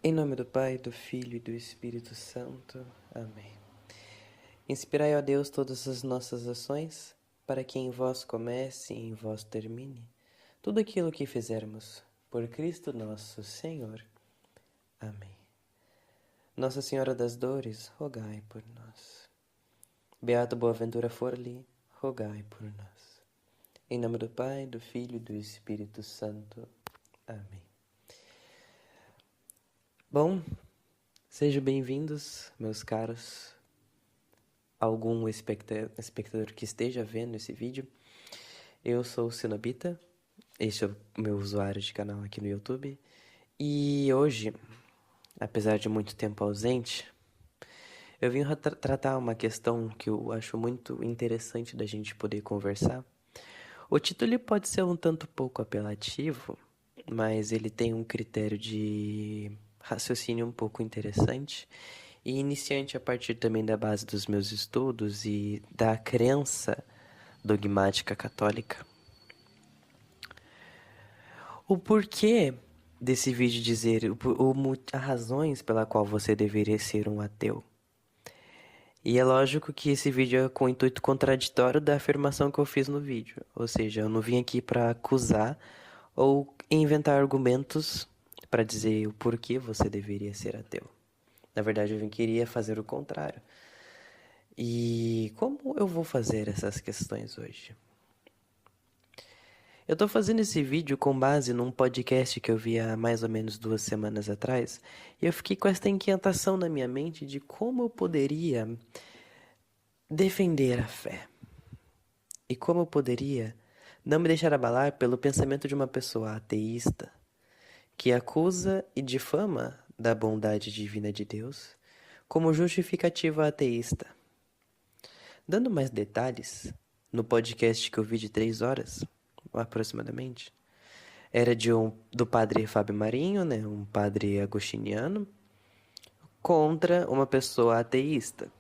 Em nome do Pai, do Filho e do Espírito Santo. Amém. Inspirai, ó Deus, todas as nossas ações, para que em vós comece e em vós termine tudo aquilo que fizermos. Por Cristo nosso Senhor. Amém. Nossa Senhora das Dores, rogai por nós. Beato Boaventura Forli, rogai por nós. Em nome do Pai, do Filho e do Espírito Santo. Amém. Bom, sejam bem-vindos, meus caros, algum espectador que esteja vendo esse vídeo. Eu sou o Sinobita, este é o meu usuário de canal aqui no YouTube. E hoje, apesar de muito tempo ausente, eu vim tratar uma questão que eu acho muito interessante da gente poder conversar. O título ele pode ser um tanto pouco apelativo, mas ele tem um critério de raciocínio um pouco interessante e iniciante a partir também da base dos meus estudos e da crença dogmática católica. O porquê desse vídeo dizer as razões pela qual você deveria ser um ateu. E é lógico que esse vídeo é com o intuito contraditório da afirmação que eu fiz no vídeo. Ou seja, eu não vim aqui para acusar ou inventar argumentos para dizer o porquê você deveria ser ateu. Na verdade, queria fazer o contrário. E como eu vou fazer essas questões hoje? Eu tô fazendo esse vídeo com base num podcast que eu vi há mais ou menos 2 semanas atrás, e eu fiquei com esta inquietação na minha mente de como eu poderia defender a fé. E como eu poderia não me deixar abalar pelo pensamento de uma pessoa ateísta que acusa e difama da bondade divina de Deus como justificativa ateísta. Dando mais detalhes, no podcast que eu vi de 3 horas, aproximadamente, era do padre Fábio Marinho, né, um padre agostiniano, contra uma pessoa ateísta.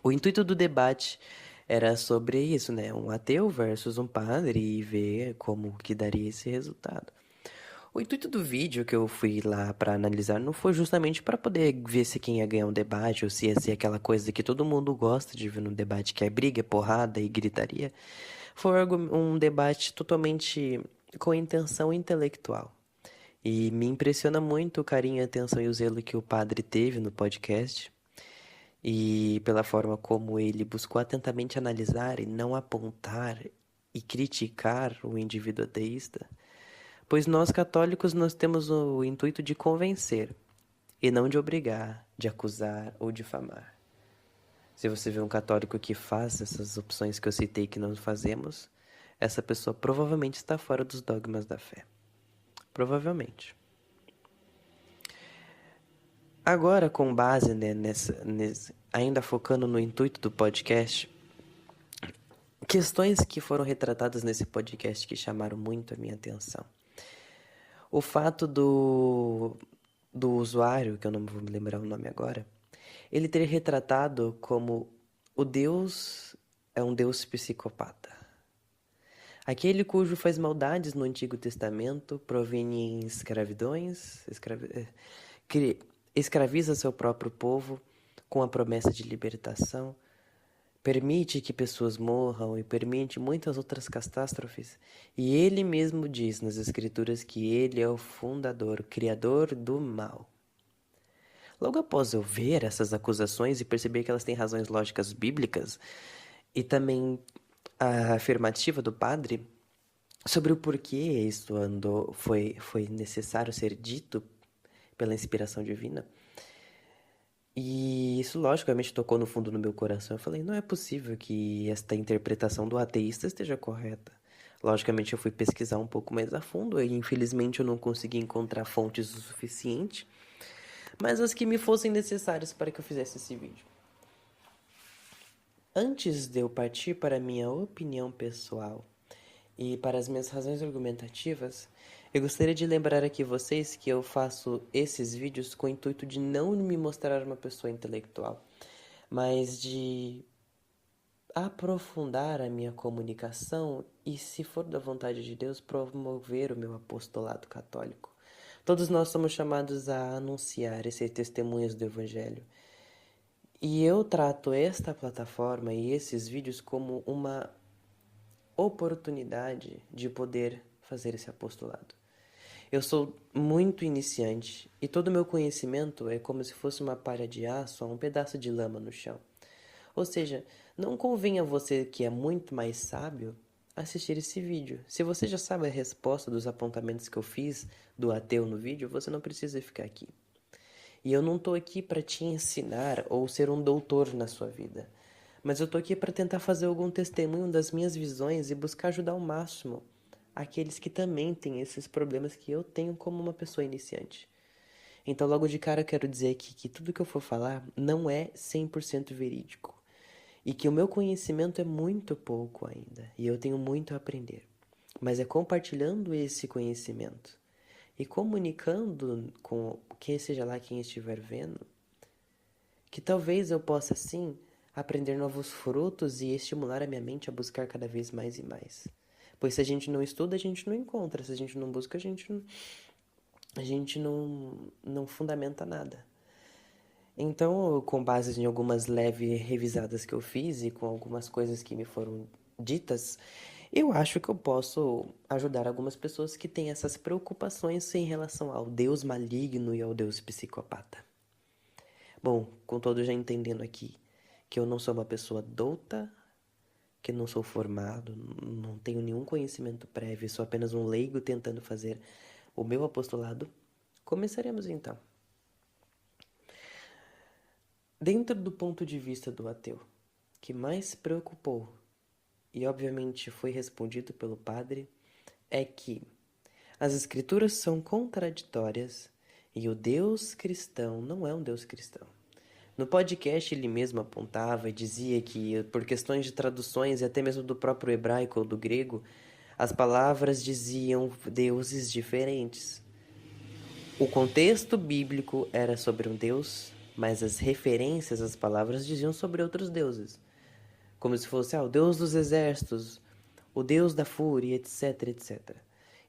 O intuito do debate era sobre isso, né, um ateu versus um padre e ver como que daria esse resultado. O intuito do vídeo que eu fui lá para analisar não foi justamente para poder ver se quem ia ganhar um debate ou se ia ser aquela coisa que todo mundo gosta de ver no debate, que é briga, porrada e gritaria. Foi um debate totalmente com intenção intelectual. E me impressiona muito o carinho, a atenção e o zelo que o padre teve no podcast. E pela forma como ele buscou atentamente analisar e não apontar e criticar o indivíduo ateísta. Pois nós católicos nós temos o intuito de convencer e não de obrigar, de acusar ou difamar. Se você vê um católico que faz essas opções que eu citei que não fazemos, essa pessoa provavelmente está fora dos dogmas da fé. Provavelmente. Agora, com base, né, ainda focando no intuito do podcast, questões que foram retratadas nesse podcast que chamaram muito a minha atenção. O fato do usuário, que eu não vou me lembrar o nome agora, ele ter retratado como o Deus é um Deus psicopata. Aquele cujo faz maldades no Antigo Testamento, provém em escravidões, escraviza seu próprio povo com a promessa de libertação, permite que pessoas morram e permite muitas outras catástrofes. E ele mesmo diz nas Escrituras que ele é o fundador, o criador do mal. Logo após eu ver essas acusações e perceber que elas têm razões lógicas bíblicas, e também a afirmativa do padre sobre o porquê isso foi necessário ser dito pela inspiração divina. E isso, logicamente, tocou no fundo no meu coração. Eu falei, não é possível que esta interpretação do ateísta esteja correta. Logicamente, eu fui pesquisar um pouco mais a fundo e, infelizmente, eu não consegui encontrar fontes o suficiente, mas as que me fossem necessárias para que eu fizesse esse vídeo. Antes de eu partir para a minha opinião pessoal e para as minhas razões argumentativas, eu gostaria de lembrar aqui vocês que eu faço esses vídeos com o intuito de não me mostrar uma pessoa intelectual, mas de aprofundar a minha comunicação e, se for da vontade de Deus, promover o meu apostolado católico. Todos nós somos chamados a anunciar e ser testemunhas do Evangelho. E eu trato esta plataforma e esses vídeos como uma oportunidade de poder fazer esse apostolado. Eu sou muito iniciante e todo o meu conhecimento é como se fosse uma palha de aço a um pedaço de lama no chão. Ou seja, não convém a você que é muito mais sábio assistir esse vídeo. Se você já sabe a resposta dos apontamentos que eu fiz do ateu no vídeo, você não precisa ficar aqui. E eu não estou aqui para te ensinar ou ser um doutor na sua vida. Mas eu estou aqui para tentar fazer algum testemunho das minhas visões e buscar ajudar ao máximo aqueles que também têm esses problemas que eu tenho como uma pessoa iniciante. Então, logo de cara, eu quero dizer aqui que tudo que eu for falar não é 100% verídico. E que o meu conhecimento é muito pouco ainda. E eu tenho muito a aprender. Mas é compartilhando esse conhecimento e comunicando com quem seja lá quem estiver vendo, que talvez eu possa, sim, aprender novos frutos e estimular a minha mente a buscar cada vez mais e mais. Pois se a gente não estuda, a gente não encontra. Se a gente não busca, a gente não fundamenta nada. Então, com base em algumas leves revisadas que eu fiz e com algumas coisas que me foram ditas, eu acho que eu posso ajudar algumas pessoas que têm essas preocupações em relação ao Deus maligno e ao Deus psicopata. Bom, com todo já entendendo aqui que eu não sou uma pessoa douta, que não sou formado, não tenho nenhum conhecimento prévio, sou apenas um leigo tentando fazer o meu apostolado, começaremos então. Dentro do ponto de vista do ateu, que mais se preocupou, e obviamente foi respondido pelo padre, é que as escrituras são contraditórias e o Deus cristão não é um Deus cristão. No podcast ele mesmo apontava e dizia que por questões de traduções e até mesmo do próprio hebraico ou do grego, as palavras diziam deuses diferentes. O contexto bíblico era sobre um Deus, mas as referências às palavras diziam sobre outros deuses. Como se fosse o Deus dos exércitos, o Deus da fúria, etc, etc.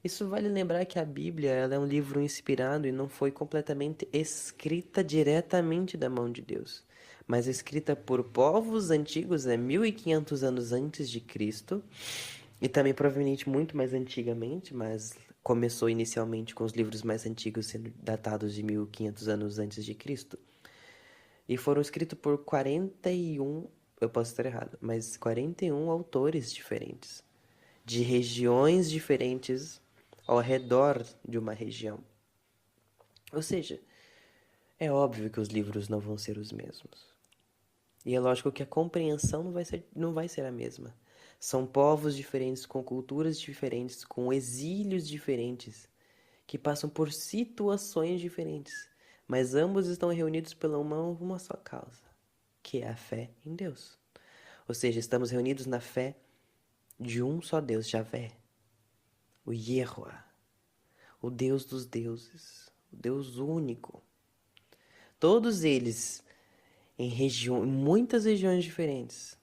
Isso vale lembrar que a Bíblia ela é um livro inspirado e não foi completamente escrita diretamente da mão de Deus, mas escrita por povos antigos, 1500 anos antes de Cristo, e também provavelmente muito mais antigamente, mas começou inicialmente com os livros mais antigos sendo datados de 1500 anos antes de Cristo. E foram escritos por 41, eu posso estar errado, mas 41 autores diferentes, de regiões diferentes ao redor de uma região. Ou seja, é óbvio que os livros não vão ser os mesmos. E é lógico que a compreensão não vai ser a mesma. São povos diferentes, com culturas diferentes, com exílios diferentes, que passam por situações diferentes, mas ambos estão reunidos pela uma só causa, que é a fé em Deus. Ou seja, estamos reunidos na fé de um só Deus, Javé, o Yehoah, o Deus dos deuses, o Deus único. Todos eles em muitas regiões diferentes,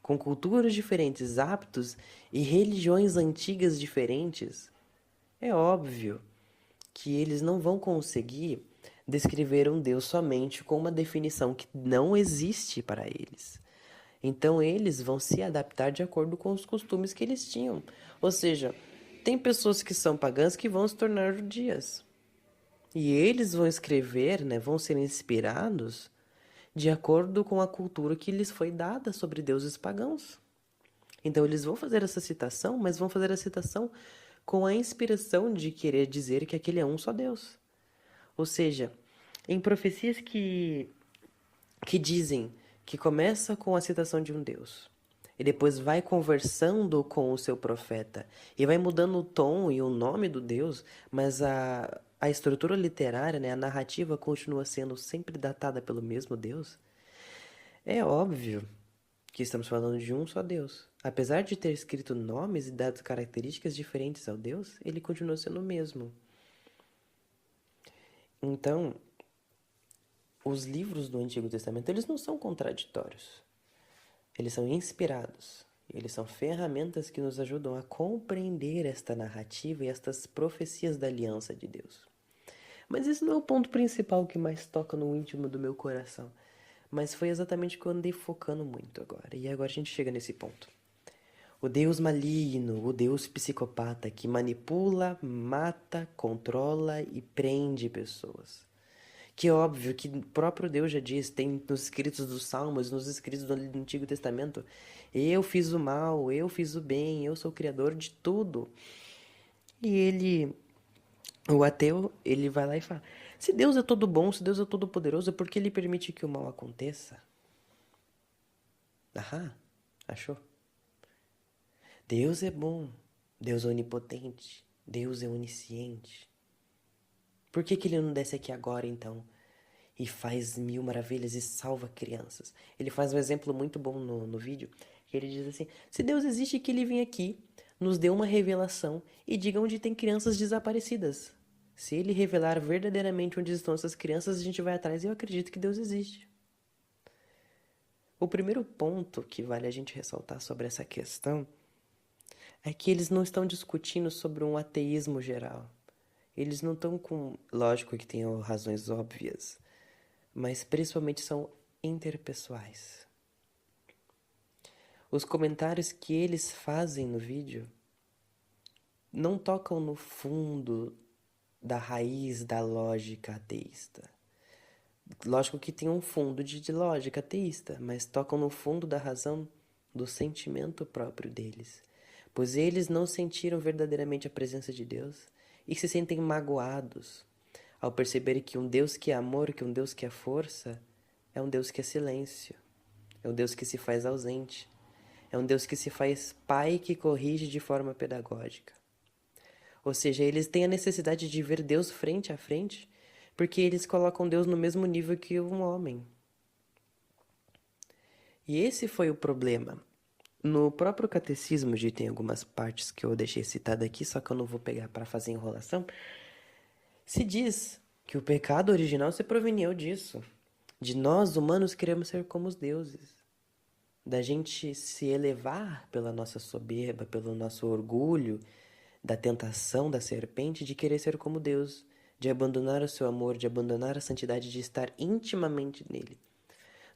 com culturas diferentes, hábitos e religiões antigas diferentes, é óbvio que eles não vão conseguir descrever um Deus somente com uma definição que não existe para eles. Então eles vão se adaptar de acordo com os costumes que eles tinham. Ou seja, tem pessoas que são pagãs que vão se tornar judias. E eles vão escrever, né, vão ser inspirados de acordo com a cultura que lhes foi dada sobre deuses pagãos. Então eles vão fazer essa citação, mas vão fazer a citação com a inspiração de querer dizer que aquele é um só Deus. Ou seja, em profecias que dizem que começa com a citação de um Deus e depois vai conversando com o seu profeta e vai mudando o tom e o nome do Deus, mas a estrutura literária, né, a narrativa continua sendo sempre datada pelo mesmo Deus, é óbvio que estamos falando de um só Deus. Apesar de ter escrito nomes e dado características diferentes ao Deus, ele continua sendo o mesmo. Então, os livros do Antigo Testamento, eles não são contraditórios. Eles são inspirados. Eles são ferramentas que nos ajudam a compreender esta narrativa e estas profecias da aliança de Deus. Mas esse não é o ponto principal que mais toca no íntimo do meu coração. Mas foi exatamente o que eu andei focando muito agora. E agora a gente chega nesse ponto. O Deus maligno, o Deus psicopata que manipula, mata, controla e prende pessoas. Que é óbvio que o próprio Deus já diz, tem nos escritos dos Salmos, nos escritos do Antigo Testamento, eu fiz o mal, eu fiz o bem, eu sou o criador de tudo. E ele, o ateu, ele vai lá e fala, se Deus é todo bom, se Deus é todo poderoso, por que ele permite que o mal aconteça? Aham, achou? Deus é bom, Deus é onipotente, Deus é onisciente. Por que ele não desce aqui agora, então, e faz mil maravilhas e salva crianças? Ele faz um exemplo muito bom no vídeo, que ele diz assim, se Deus existe, que ele vem aqui, nos dê uma revelação e diga onde tem crianças desaparecidas. Se ele revelar verdadeiramente onde estão essas crianças, a gente vai atrás e eu acredito que Deus existe. O primeiro ponto que vale a gente ressaltar sobre essa questão é que eles não estão discutindo sobre um ateísmo geral. Eles não estão com... Lógico que tem razões óbvias, mas principalmente são interpessoais. Os comentários que eles fazem no vídeo não tocam no fundo da raiz da lógica ateísta. Lógico que tem um fundo de lógica ateísta, mas tocam no fundo da razão do sentimento próprio deles. Pois eles não sentiram verdadeiramente a presença de Deus e se sentem magoados ao perceber que um Deus que é amor, que um Deus que é força, é um Deus que é silêncio, é um Deus que se faz ausente, é um Deus que se faz pai que corrige de forma pedagógica. Ou seja, eles têm a necessidade de ver Deus frente a frente, porque eles colocam Deus no mesmo nível que um homem. E esse foi o problema. No próprio catecismo, de tem algumas partes que eu deixei citada aqui, só que eu não vou pegar para fazer enrolação, se diz que o pecado original se proveniu disso. De nós, humanos, queremos ser como os deuses. Da gente se elevar pela nossa soberba, pelo nosso orgulho, da tentação da serpente de querer ser como Deus, de abandonar o seu amor, de abandonar a santidade, de estar intimamente nele.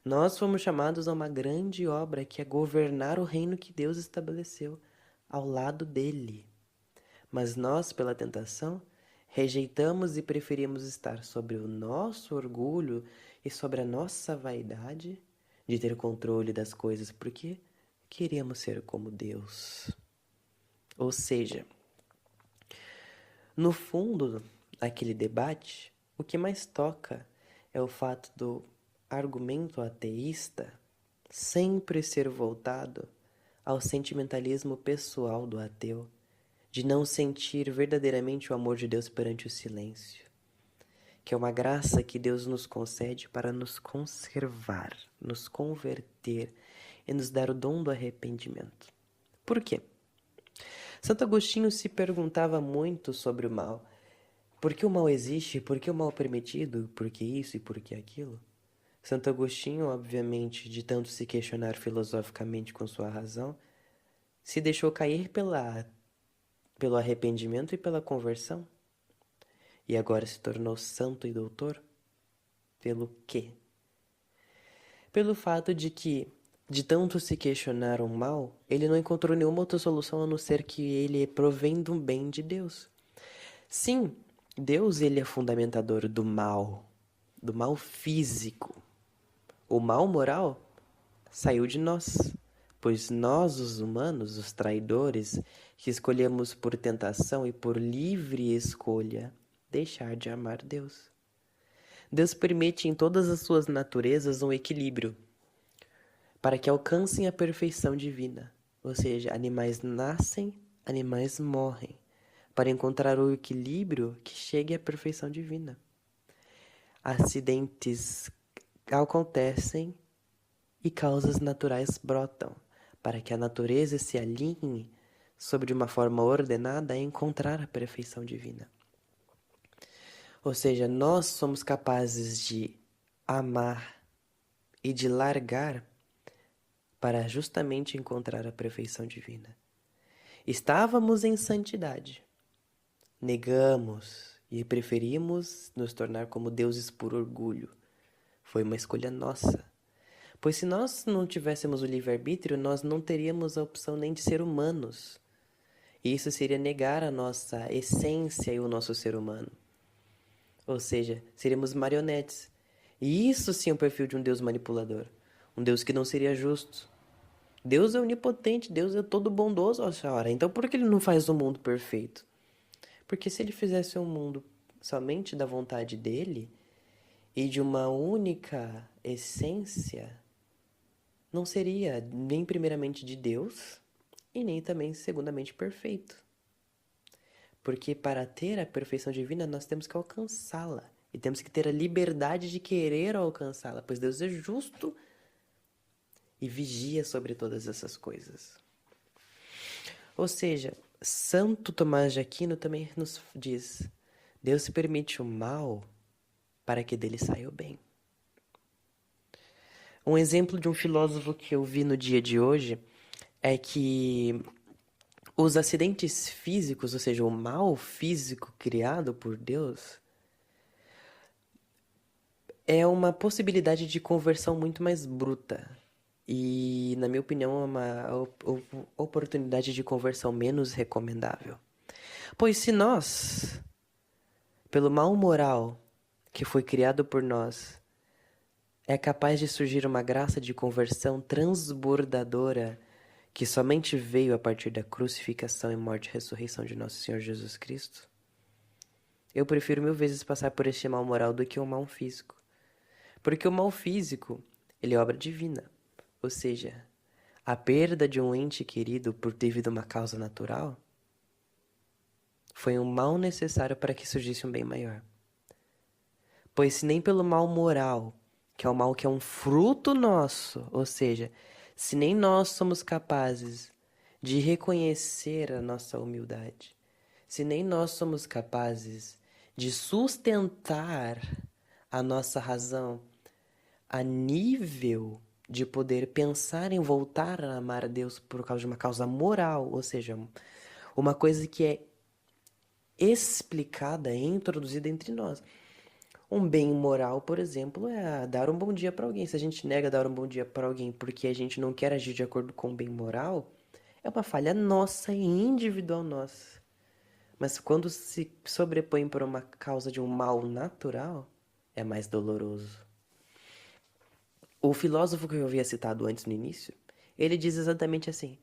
Nós fomos chamados a uma grande obra que é governar o reino que Deus estabeleceu ao lado dele. Mas nós, pela tentação, rejeitamos e preferimos estar sobre o nosso orgulho e sobre a nossa vaidade de ter controle das coisas, porque queríamos ser como Deus. Ou seja, no fundo, aquele debate, o que mais toca é o fato do argumento ateísta sempre ser voltado ao sentimentalismo pessoal do ateu, de não sentir verdadeiramente o amor de Deus perante o silêncio, que é uma graça que Deus nos concede para nos conservar, nos converter e nos dar o dom do arrependimento. Por quê? Santo Agostinho se perguntava muito sobre o mal. Por que o mal existe? Por que o mal é permitido? Por que isso e por que aquilo? Santo Agostinho, obviamente, de tanto se questionar filosoficamente com sua razão, se deixou cair pelo arrependimento e pela conversão. E agora se tornou santo e doutor? Pelo quê? Pelo fato de que, de tanto se questionar o mal, ele não encontrou nenhuma outra solução a não ser que ele provém do bem de Deus. Sim, Deus ele é fundamentador do mal físico. O mal moral saiu de nós, pois nós, os humanos, os traidores, que escolhemos por tentação e por livre escolha deixar de amar Deus. Deus permite em todas as suas naturezas um equilíbrio para que alcancem a perfeição divina. Ou seja, animais nascem, animais morrem, para encontrar o equilíbrio que chegue à perfeição divina. Acidentes acontecem e causas naturais brotam, para que a natureza se alinhe sobre uma forma ordenada a encontrar a perfeição divina. Ou seja, nós somos capazes de amar e de largar para justamente encontrar a perfeição divina. Estávamos em santidade, negamos e preferimos nos tornar como deuses por orgulho. Foi uma escolha nossa. Pois se nós não tivéssemos o livre-arbítrio, nós não teríamos a opção nem de ser humanos. E isso seria negar a nossa essência e o nosso ser humano. Ou seja, seríamos marionetes. E isso sim é o perfil de um Deus manipulador. Um Deus que não seria justo. Deus é onipotente, Deus é todo bondoso, ó senhora. Então por que ele não faz um mundo perfeito? Porque se ele fizesse um mundo somente da vontade dele e de uma única essência, não seria nem primeiramente de Deus e nem também segundamente perfeito. Porque para ter a perfeição divina, nós temos que alcançá-la. E temos que ter a liberdade de querer alcançá-la, pois Deus é justo e vigia sobre todas essas coisas. Ou seja, Santo Tomás de Aquino também nos diz: Deus se permite o mal para que dele saia o bem. Um exemplo de um filósofo que eu vi no dia de hoje é que os acidentes físicos, ou seja, o mal físico criado por Deus, é uma possibilidade de conversão muito mais bruta. E, na minha opinião, é uma oportunidade de conversão menos recomendável. Pois se nós, pelo mal moral que foi criado por nós, é capaz de surgir uma graça de conversão transbordadora que somente veio a partir da crucificação e morte e ressurreição de nosso Senhor Jesus Cristo, eu prefiro 1000 vezes passar por este mal moral do que o mal físico. Porque o mal físico, ele é obra divina. Ou seja, a perda de um ente querido por devido a uma causa natural foi um mal necessário para que surgisse um bem maior. Pois se nem pelo mal moral, que é o mal que é um fruto nosso, ou seja, se nem nós somos capazes de reconhecer a nossa humildade, se nem nós somos capazes de sustentar a nossa razão a nível de poder pensar em voltar a amar a Deus por causa de uma causa moral, ou seja, uma coisa que é explicada e introduzida entre nós. Um bem moral, por exemplo, é dar um bom dia para alguém. Se a gente nega dar um bom dia para alguém porque a gente não quer agir de acordo com o bem moral, é uma falha nossa e individual nossa. Mas quando se sobrepõe por uma causa de um mal natural, é mais doloroso. O filósofo que eu havia citado antes no início, ele diz exatamente assim: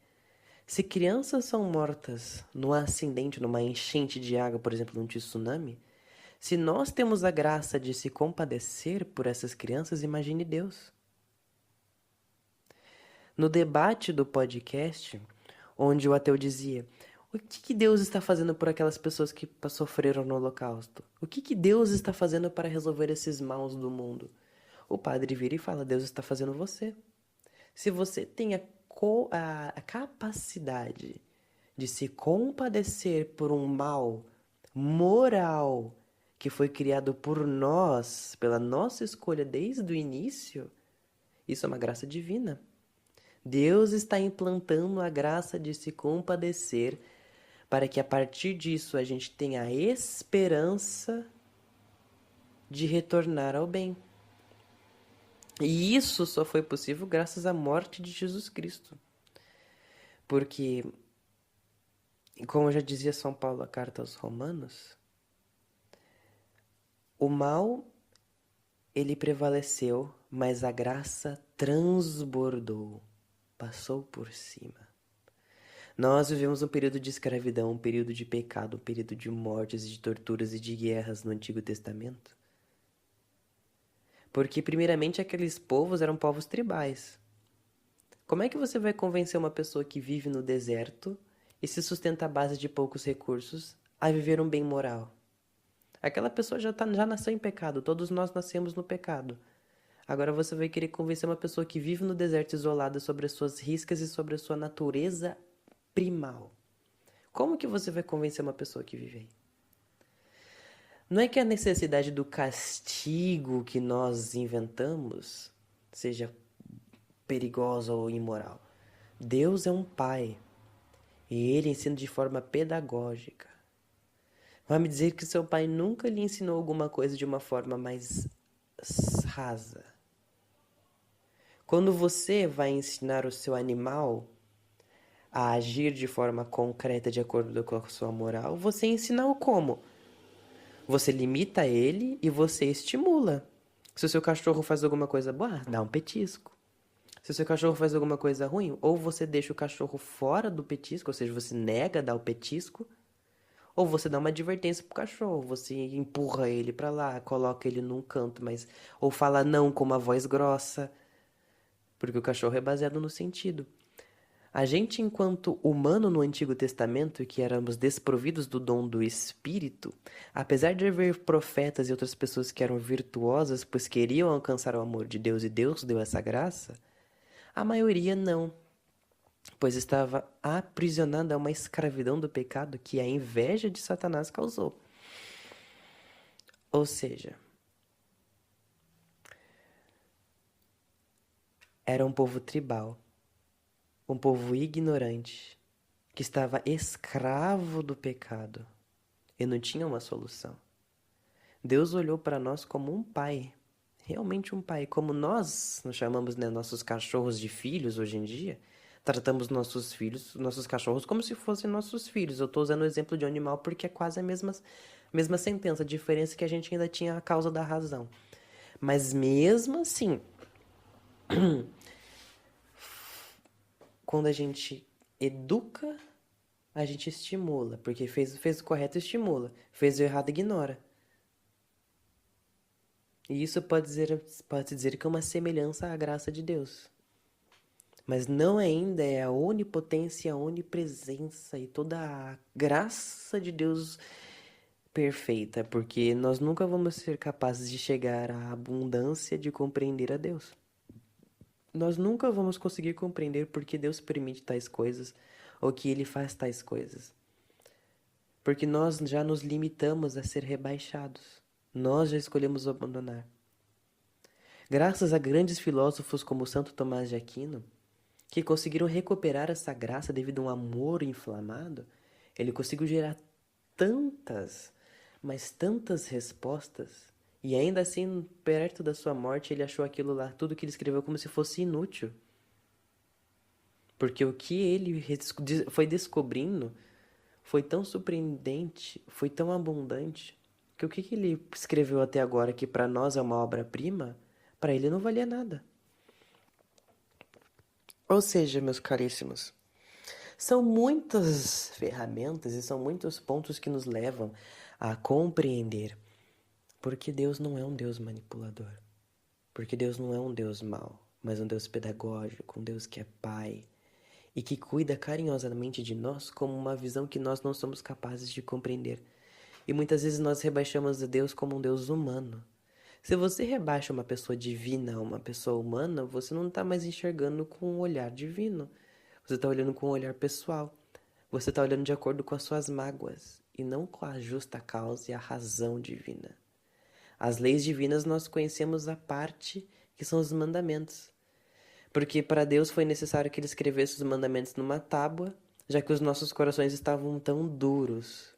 se crianças são mortas num acidente, numa enchente de água, por exemplo, num tsunami, se nós temos a graça de se compadecer por essas crianças, imagine Deus. No debate do podcast, onde o ateu dizia: o que Deus está fazendo por aquelas pessoas que sofreram no Holocausto? O que Deus está fazendo para resolver esses maus do mundo? O padre vira e fala: Deus está fazendo você. Se você tem a capacidade de se compadecer por um mal moral que foi criado por nós, pela nossa escolha desde o início, isso é uma graça divina. Deus está implantando a graça de se compadecer para que a partir disso a gente tenha a esperança de retornar ao bem. E isso só foi possível graças à morte de Jesus Cristo. Porque, como já dizia São Paulo na carta aos Romanos, o mal, ele prevaleceu, mas a graça transbordou, passou por cima. Nós vivemos um período de escravidão, um período de pecado, um período de mortes, de torturas e de guerras no Antigo Testamento. Porque, primeiramente, aqueles povos eram povos tribais. Como é que você vai convencer uma pessoa que vive no deserto e se sustenta à base de poucos recursos a viver um bem moral? Aquela pessoa já nasceu em pecado, todos nós nascemos no pecado. Agora você vai querer convencer uma pessoa que vive no deserto isolada sobre as suas riscas e sobre a sua natureza primal. Como que você vai convencer uma pessoa que vive aí? Não é que a necessidade do castigo que nós inventamos seja perigosa ou imoral. Deus é um pai e ele ensina de forma pedagógica. Vai me dizer que seu pai nunca lhe ensinou alguma coisa de uma forma mais rasa. Quando você vai ensinar o seu animal a agir de forma concreta de acordo com a sua moral, você ensina o como? Você limita ele e você estimula. Se o seu cachorro faz alguma coisa boa, dá um petisco. Se o seu cachorro faz alguma coisa ruim, ou você deixa o cachorro fora do petisco, ou seja, você nega dar o petisco, ou você dá uma advertência pro cachorro, você empurra ele pra lá, coloca ele num canto, mas ou fala não com uma voz grossa, porque o cachorro é baseado no sentido. A gente, enquanto humano no Antigo Testamento, que éramos desprovidos do dom do Espírito, apesar de haver profetas e outras pessoas que eram virtuosas, pois queriam alcançar o amor de Deus e Deus deu essa graça, a maioria não, pois estava aprisionada a uma escravidão do pecado que a inveja de Satanás causou. Ou seja, era um povo tribal, um povo ignorante, que estava escravo do pecado e não tinha uma solução. Deus olhou para nós como um pai, realmente um pai, como nós chamamos, né, nossos cachorros de filhos hoje em dia. Tratamos nossos filhos, nossos cachorros, como se fossem nossos filhos. Eu estou usando o exemplo de um animal porque é quase a mesma sentença. A diferença é que a gente ainda tinha a causa da razão. Mas mesmo assim, quando a gente educa, a gente estimula. Porque fez o correto, estimula. Fez o errado, ignora. E isso pode dizer que é uma semelhança à graça de Deus. Mas não ainda é a onipotência, a onipresença e toda a graça de Deus perfeita, porque nós nunca vamos ser capazes de chegar à abundância de compreender a Deus. Nós nunca vamos conseguir compreender por que Deus permite tais coisas ou que Ele faz tais coisas. Porque nós já nos limitamos a ser rebaixados. Nós já escolhemos abandonar. Graças a grandes filósofos como Santo Tomás de Aquino, que conseguiram recuperar essa graça devido a um amor inflamado, ele conseguiu gerar tantas, mas tantas respostas, e ainda assim, perto da sua morte, ele achou aquilo lá, tudo que ele escreveu, como se fosse inútil. Porque o que ele foi descobrindo foi tão surpreendente, foi tão abundante, que o que ele escreveu até agora, que para nós é uma obra-prima, para ele não valia nada. Ou seja, meus caríssimos, são muitas ferramentas e são muitos pontos que nos levam a compreender porque Deus não é um Deus manipulador, porque Deus não é um Deus mau, mas um Deus pedagógico, um Deus que é Pai e que cuida carinhosamente de nós como uma visão que nós não somos capazes de compreender. E muitas vezes nós rebaixamos a Deus como um Deus humano. Se você rebaixa uma pessoa divina a uma pessoa humana, você não está mais enxergando com um olhar divino. Você está olhando com um olhar pessoal. Você está olhando de acordo com as suas mágoas e não com a justa causa e a razão divina. As leis divinas nós conhecemos a parte que são os mandamentos. Porque para Deus foi necessário que Ele escrevesse os mandamentos numa tábua, já que os nossos corações estavam tão duros.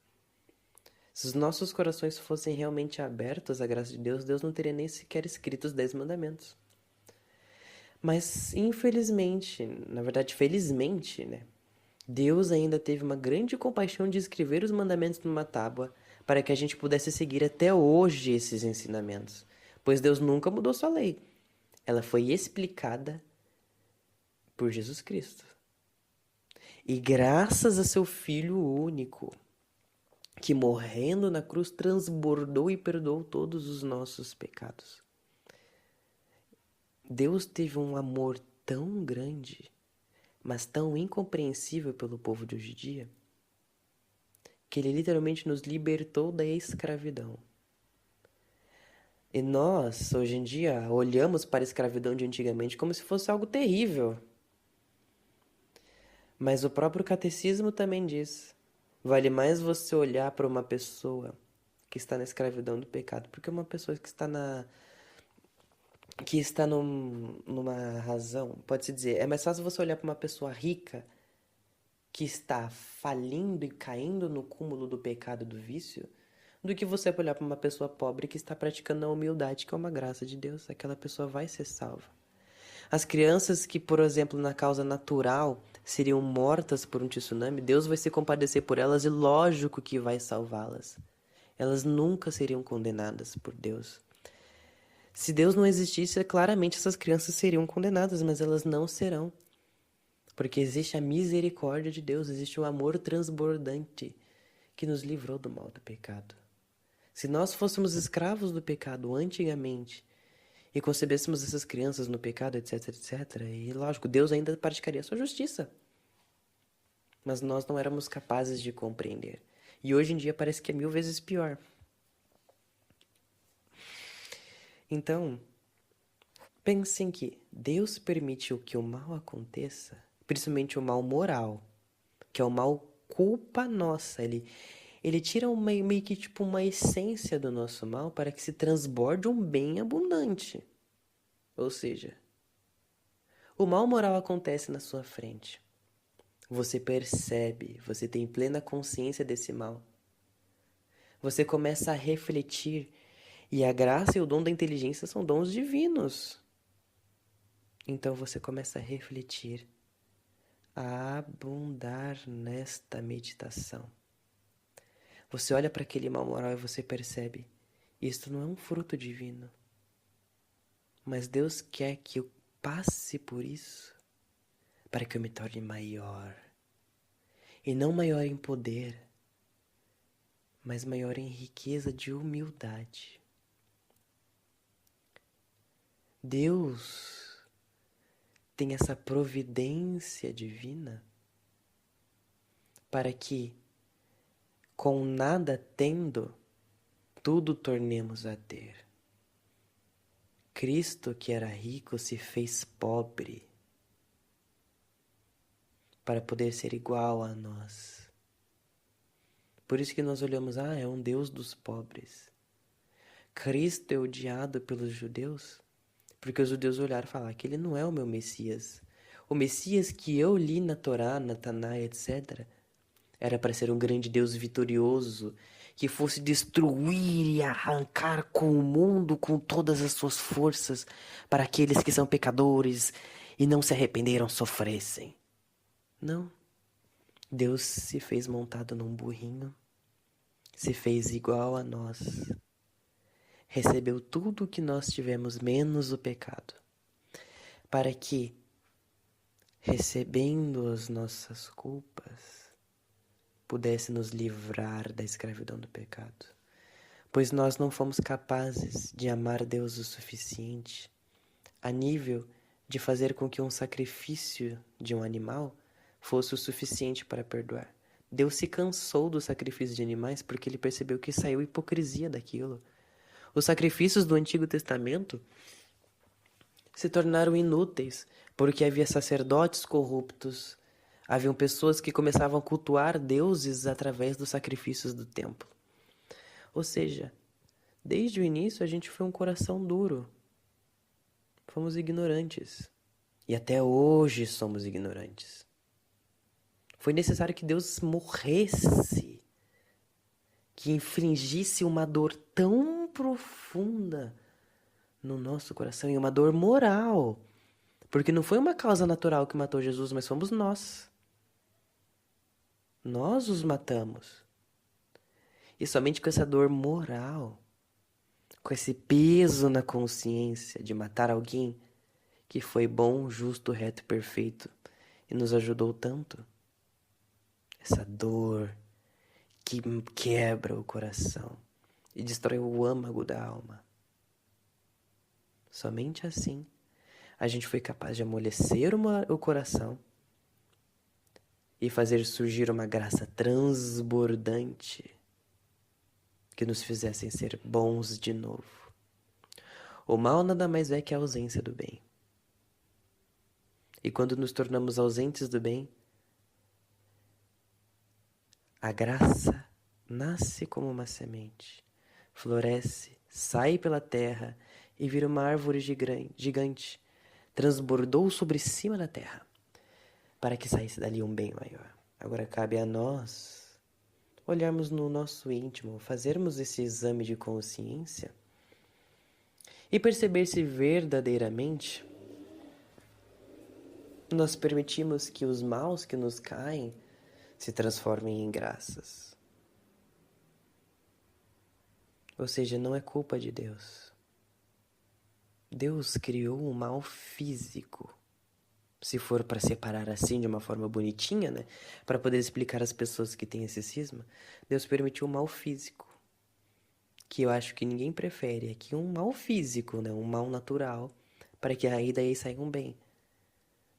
Se os nossos corações fossem realmente abertos à graça de Deus, Deus não teria nem sequer escrito os 10 mandamentos. Mas, infelizmente, na verdade, felizmente, né? Deus ainda teve uma grande compaixão de escrever os mandamentos numa tábua para que a gente pudesse seguir até hoje esses ensinamentos. Pois Deus nunca mudou sua lei. Ela foi explicada por Jesus Cristo. E graças a seu Filho único, que morrendo na cruz transbordou e perdoou todos os nossos pecados. Deus teve um amor tão grande, mas tão incompreensível pelo povo de hoje em dia, que Ele literalmente nos libertou da escravidão. E nós, hoje em dia, olhamos para a escravidão de antigamente como se fosse algo terrível. Mas o próprio catecismo também diz: vale mais você olhar para uma pessoa que está na escravidão do pecado, porque uma pessoa que está numa razão, pode-se dizer, é mais fácil você olhar para uma pessoa rica que está falindo e caindo no cúmulo do pecado e do vício, do que você olhar para uma pessoa pobre que está praticando a humildade, que é uma graça de Deus. Aquela pessoa vai ser salva. As crianças que, por exemplo, na causa natural seriam mortas por um tsunami, Deus vai se compadecer por elas e lógico que vai salvá-las. Elas nunca seriam condenadas por Deus. Se Deus não existisse, claramente essas crianças seriam condenadas, mas elas não serão. Porque existe a misericórdia de Deus, existe o amor transbordante que nos livrou do mal do pecado. Se nós fôssemos escravos do pecado antigamente e concebêssemos essas crianças no pecado, etc, etc, e lógico, Deus ainda praticaria a sua justiça. Mas nós não éramos capazes de compreender. E hoje em dia parece que é 1000 vezes pior. Então, pensem que Deus permitiu que o mal aconteça, principalmente o mal moral, que é o mal culpa nossa. Ele tira meio que tipo uma essência do nosso mal para que se transborde um bem abundante. Ou seja, o mal moral acontece na sua frente. Você percebe, você tem plena consciência desse mal. Você começa a refletir, e a graça e o dom da inteligência são dons divinos. Então você começa a refletir, a abundar nesta meditação. Você olha para aquele mal moral e você percebe, isto não é um fruto divino. Mas Deus quer que eu passe por isso para que eu me torne maior. E não maior em poder, mas maior em riqueza de humildade. Deus tem essa providência divina para que, com nada tendo, tudo tornemos a ter. Cristo, que era rico, se fez pobre para poder ser igual a nós. Por isso que nós olhamos, é um Deus dos pobres. Cristo é odiado pelos judeus, porque os judeus olharam e falaram que ele não é o meu Messias. O Messias que eu li na Torá, na Taná, etc., era para ser um grande Deus vitorioso, que fosse destruir e arrancar com o mundo com todas as suas forças, para aqueles que são pecadores e não se arrependeram sofressem. Não. Deus se fez montado num burrinho, se fez igual a nós, recebeu tudo o que nós tivemos, menos o pecado, para que, recebendo as nossas culpas, pudesse nos livrar da escravidão do pecado. Pois nós não fomos capazes de amar Deus o suficiente a nível de fazer com que um sacrifício de um animal fosse o suficiente para perdoar. Deus se cansou do sacrifício de animais porque ele percebeu que saiu hipocrisia daquilo. Os sacrifícios do Antigo Testamento se tornaram inúteis porque havia sacerdotes corruptos, haviam pessoas que começavam a cultuar deuses através dos sacrifícios do templo. Ou seja, desde o início a gente foi um coração duro. Fomos ignorantes. E até hoje somos ignorantes. Foi necessário que Deus morresse, que infligisse uma dor tão profunda no nosso coração, e uma dor moral. Porque não foi uma causa natural que matou Jesus, mas fomos nós. Nós os matamos. E somente com essa dor moral, com esse peso na consciência de matar alguém que foi bom, justo, reto e perfeito e nos ajudou tanto, essa dor que quebra o coração e destrói o âmago da alma. Somente assim a gente foi capaz de amolecer o coração e fazer surgir uma graça transbordante que nos fizessem ser bons de novo. O mal nada mais é que a ausência do bem. E quando nos tornamos ausentes do bem, a graça nasce como uma semente, floresce, sai pela terra e vira uma árvore gigante, transbordou sobre cima da terra, para que saísse dali um bem maior. Agora cabe a nós olharmos no nosso íntimo, fazermos esse exame de consciência e perceber se verdadeiramente nós permitimos que os maus que nos caem se transformem em graças. Ou seja, não é culpa de Deus. Deus criou um mal físico. Se for para separar assim de uma forma bonitinha, né? Para poder explicar às pessoas que têm esse cisma, Deus permitiu um mal físico. Que eu acho que ninguém prefere. É que um mal físico, né? Um mal natural. Para que aí daí saia um bem.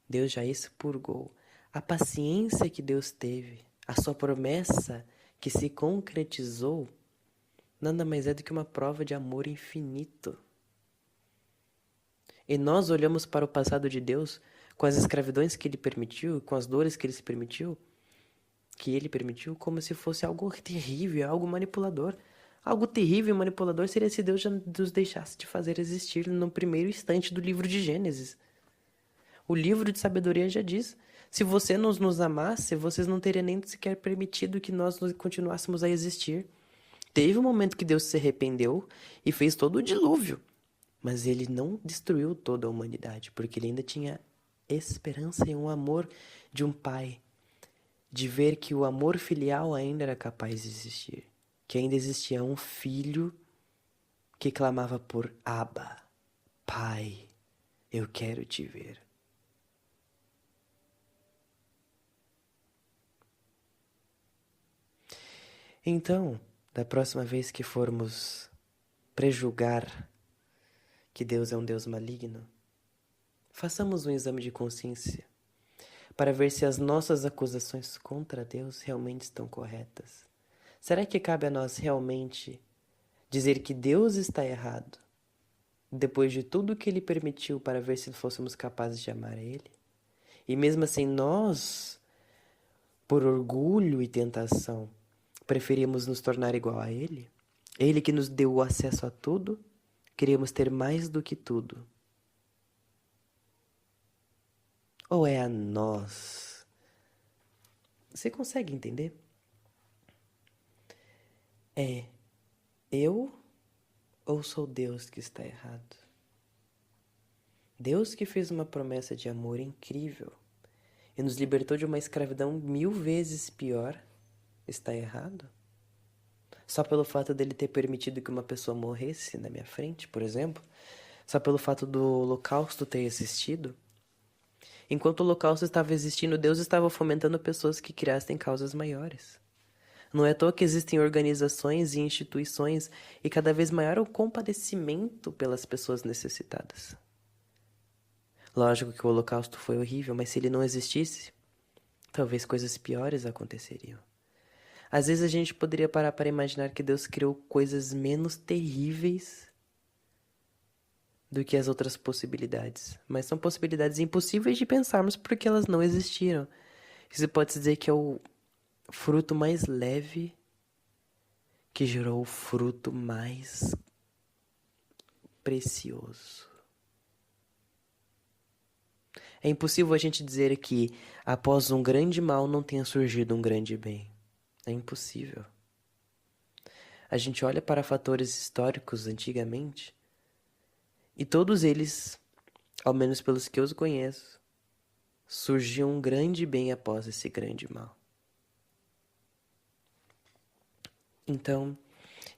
Deus já expurgou. A paciência que Deus teve, a sua promessa que se concretizou, nada mais é do que uma prova de amor infinito. E nós olhamos para o passado de Deus com as escravidões que ele permitiu, com as dores que ele permitiu, como se fosse algo terrível, algo manipulador. Algo terrível e manipulador seria se Deus já nos deixasse de fazer existir no primeiro instante do livro de Gênesis. O livro de sabedoria já diz: se você nos amasse, vocês não teriam nem sequer permitido que nós continuássemos a existir. Teve um momento que Deus se arrependeu e fez todo o dilúvio. Mas ele não destruiu toda a humanidade, porque ele ainda tinha esperança e um amor de um pai, de ver que o amor filial ainda era capaz de existir, que ainda existia um filho que clamava por Abba, Pai, eu quero te ver. Então, da próxima vez que formos prejulgar que Deus é um Deus maligno, façamos um exame de consciência para ver se as nossas acusações contra Deus realmente estão corretas. Será que cabe a nós realmente dizer que Deus está errado, depois de tudo que Ele permitiu para ver se fôssemos capazes de amar a Ele? E mesmo assim nós, por orgulho e tentação, preferimos nos tornar igual a Ele? Ele que nos deu o acesso a tudo, queremos ter mais do que tudo. Ou é a nós? Você consegue entender? É eu ou sou Deus que está errado? Deus que fez uma promessa de amor incrível e nos libertou de uma escravidão 1000 vezes pior, está errado? Só pelo fato dele ter permitido que uma pessoa morresse na minha frente, por exemplo? Só pelo fato do holocausto ter existido? Enquanto o holocausto estava existindo, Deus estava fomentando pessoas que criassem causas maiores. Não é à toa que existem organizações e instituições e cada vez maior o compadecimento pelas pessoas necessitadas. Lógico que o holocausto foi horrível, mas se ele não existisse, talvez coisas piores aconteceriam. Às vezes a gente poderia parar para imaginar que Deus criou coisas menos terríveis do que as outras possibilidades. Mas são possibilidades impossíveis de pensarmos porque elas não existiram. Isso pode dizer que é o fruto mais leve que gerou o fruto mais precioso. É impossível a gente dizer que após um grande mal não tenha surgido um grande bem. É impossível. A gente olha para fatores históricos antigamente e todos eles, ao menos pelos que eu os conheço, surgiu um grande bem após esse grande mal. Então,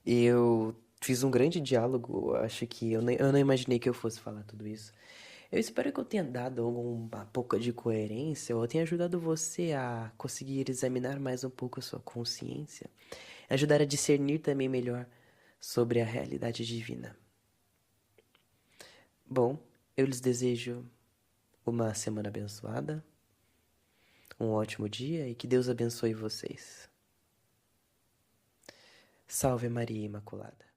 eu fiz um grande diálogo, acho que eu não imaginei que eu fosse falar tudo isso. Eu espero que eu tenha dado uma pouca de coerência ou tenha ajudado você a conseguir examinar mais um pouco a sua consciência, ajudar a discernir também melhor sobre a realidade divina. Bom, eu lhes desejo uma semana abençoada, um ótimo dia e que Deus abençoe vocês. Salve Maria Imaculada.